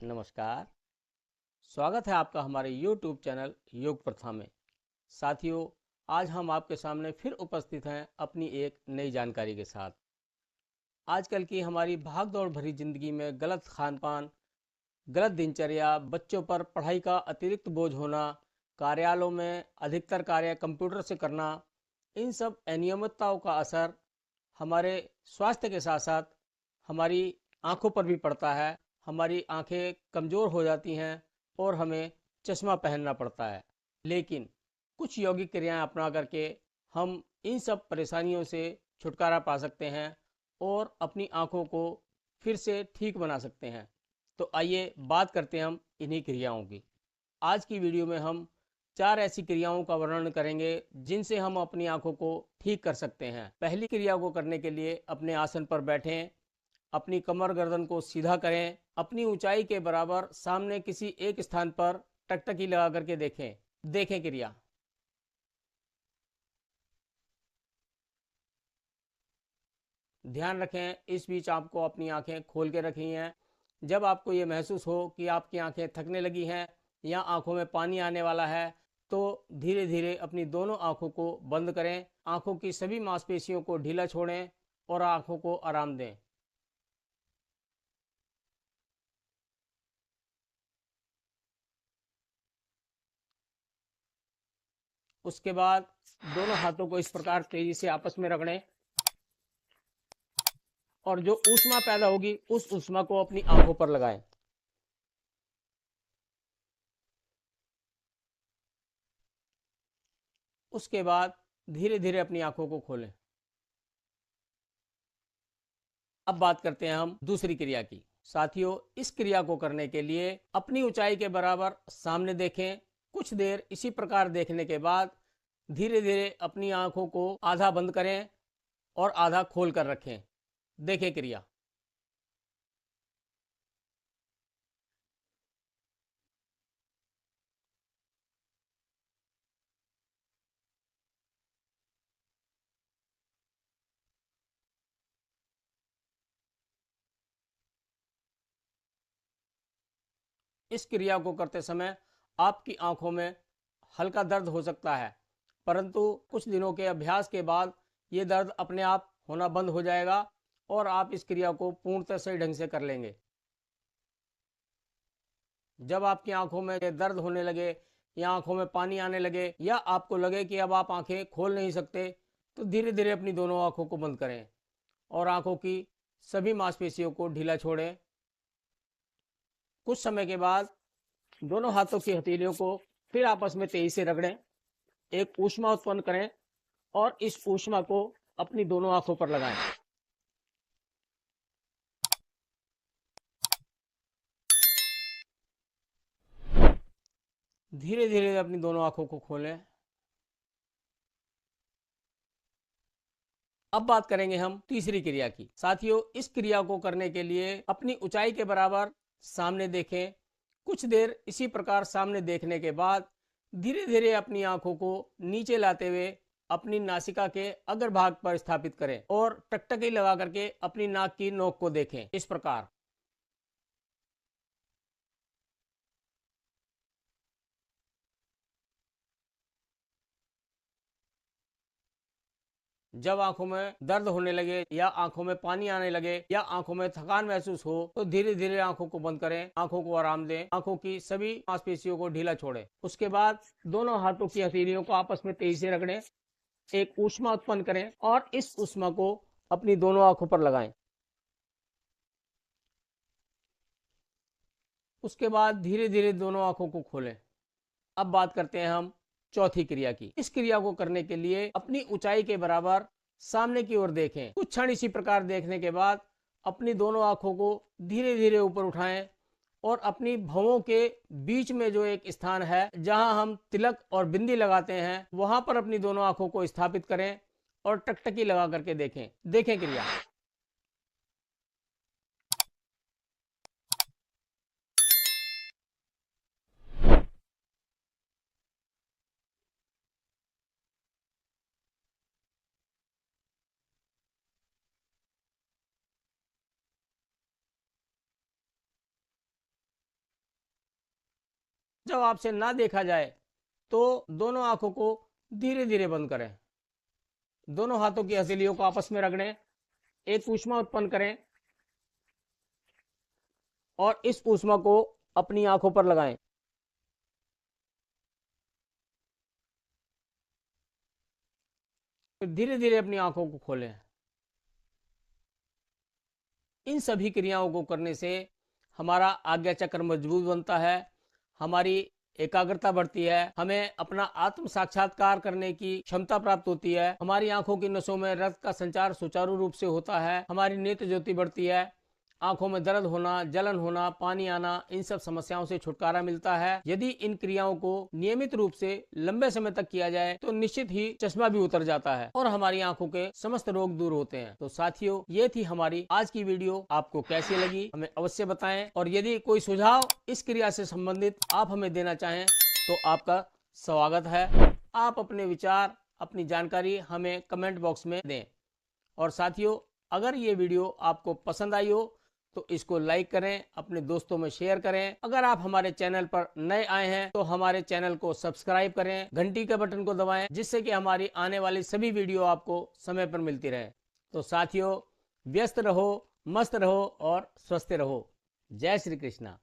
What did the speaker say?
नमस्कार। स्वागत है आपका हमारे YouTube चैनल योग प्रथा में। साथियों, आज हम आपके सामने फिर उपस्थित हैं अपनी एक नई जानकारी के साथ। आजकल की हमारी भाग-दौड़ भरी ज़िंदगी में गलत खान-पान, गलत दिनचर्या, बच्चों पर पढ़ाई का अतिरिक्त बोझ होना, कार्यालयों में अधिकतर कार्य कंप्यूटर से करना, इन सब अनियमितताओं का असर हमारे स्वास्थ्य के साथ-साथ हमारी आँखों पर भी पड़ता है। हमारी आँखें कमज़ोर हो जाती हैं और हमें चश्मा पहनना पड़ता है। लेकिन कुछ यौगिक क्रियाएँ अपना करके हम इन सब परेशानियों से छुटकारा पा सकते हैं और अपनी आँखों को फिर से ठीक बना सकते हैं। तो आइए बात करते हैं हम इन्हीं क्रियाओं की। आज की वीडियो में हम 4 ऐसी क्रियाओं का वर्णन करेंगे जिनसे हम अपनी आँखों को ठीक कर सकते हैं। पहली क्रिया को करने के लिए अपने आसन पर बैठें, अपनी कमर गर्दन को सीधा करें, अपनी ऊंचाई के बराबर सामने किसी एक स्थान पर टकटकी लगा करके देखें। देखें क्रिया। ध्यान रखें, इस बीच आपको अपनी आंखें खोल के रखनी हैं। जब आपको ये महसूस हो कि आपकी आंखें थकने लगी हैं या आंखों में पानी आने वाला है, तो धीरे धीरे अपनी दोनों आंखों को बंद करें। आंखों की सभी मांसपेशियों को ढीला छोड़ें और आंखों को आराम दें। उसके बाद दोनों हाथों को इस प्रकार तेजी से आपस में रगड़ें और जो ऊष्मा पैदा होगी उस ऊष्मा को अपनी आंखों पर लगाएं। उसके बाद धीरे धीरे अपनी आंखों को खोलें। अब बात करते हैं हम दूसरी क्रिया की। साथियों, इस क्रिया को करने के लिए अपनी ऊंचाई के बराबर सामने देखें। कुछ देर इसी प्रकार देखने के बाद धीरे धीरे अपनी आंखों को आधा बंद करें और आधा खोल कर रखें। देखें क्रिया। इस क्रिया को करते समय आपकी आंखों में हल्का दर्द हो सकता है, परंतु कुछ दिनों के अभ्यास के बाद ये दर्द अपने आप होना बंद हो जाएगा और आप इस क्रिया को पूर्णतः सही ढंग से कर लेंगे। जब आपकी आंखों में दर्द होने लगे या आंखों में पानी आने लगे या आपको लगे कि अब आप आंखें खोल नहीं सकते, तो धीरे धीरे अपनी दोनों आंखों को बंद करें और आंखों की सभी मांसपेशियों को ढीला छोड़ें। कुछ समय के बाद दोनों हाथों की हथेलियों को फिर आपस में तेजी से रगड़ें, एक ऊष्मा उत्पन्न करें और इस ऊष्मा को अपनी दोनों आंखों पर लगाएं। धीरे धीरे अपनी दोनों आंखों को खोलें। अब बात करेंगे हम तीसरी क्रिया की। साथियों, इस क्रिया को करने के लिए अपनी ऊंचाई के बराबर सामने देखें। कुछ देर इसी प्रकार सामने देखने के बाद धीरे धीरे अपनी आंखों को नीचे लाते हुए अपनी नासिका के अग्रभाग पर स्थापित करें और टकटकी लगा करके अपनी नाक की नोक को देखें। इस प्रकार जब आंखों में दर्द होने लगे या आंखों में पानी आने लगे या आंखों में थकान महसूस हो, तो धीरे धीरे आंखों को बंद करें, आंखों को आराम दें, आंखों की सभी मांसपेशियों को ढीला छोड़ें। उसके बाद दोनों हाथों की हथेलियों को आपस में तेजी से रगड़ें, एक ऊष्मा उत्पन्न करें और इस ऊष्मा को अपनी दोनों आंखों पर लगाएं। उसके बाद धीरे धीरे दोनों आंखों को खोलें। अब बात करते हैं हम चौथी क्रिया की। इस क्रिया को करने के लिए अपनी ऊंचाई के बराबर सामने की ओर देखें। कुछ क्षण इसी प्रकार देखने के बाद अपनी दोनों आंखों को धीरे धीरे ऊपर उठाएं और अपनी भवों के बीच में जो एक स्थान है जहां हम तिलक और बिंदी लगाते हैं, वहां पर अपनी दोनों आंखों को स्थापित करें और टकटकी लगा करके देखें। देखें क्रिया। जब आपसे ना देखा जाए तो दोनों आंखों को धीरे धीरे बंद करें। दोनों हाथों की हथेलियों को आपस में रगड़ें, एक ऊष्मा उत्पन्न करें और इस ऊष्मा को अपनी आंखों पर लगाएं। फिर धीरे धीरे अपनी आंखों को खोलें। इन सभी क्रियाओं को करने से हमारा आज्ञा चक्र मजबूत बनता है, हमारी एकाग्रता बढ़ती है, हमें अपना आत्म साक्षात्कार करने की क्षमता प्राप्त होती है, हमारी आंखों की नसों में रक्त का संचार सुचारू रूप से होता है, हमारी नेत्र ज्योति बढ़ती है, आंखों में दर्द होना, जलन होना, पानी आना, इन सब समस्याओं से छुटकारा मिलता है। यदि इन क्रियाओं को नियमित रूप से लंबे समय तक किया जाए तो निश्चित ही चश्मा भी उतर जाता है और हमारी आंखों के समस्त रोग दूर होते हैं। तो साथियों, ये थी हमारी आज की वीडियो। आपको कैसी लगी हमें अवश्य बताएं, और यदि कोई सुझाव इस क्रिया से संबंधित आप हमें देना चाहें तो आपका स्वागत है। आप अपने विचार, अपनी जानकारी हमें कमेंट बॉक्स में दें। और साथियों, अगर ये वीडियो आपको पसंद आई हो तो इसको लाइक करें, अपने दोस्तों में शेयर करें। अगर आप हमारे चैनल पर नए आए हैं तो हमारे चैनल को सब्सक्राइब करें, घंटी के बटन को दबाएं, जिससे कि हमारी आने वाली सभी वीडियो आपको समय पर मिलती रहे। तो साथियों, व्यस्त रहो, मस्त रहो और स्वस्थ रहो। जय श्री कृष्णा।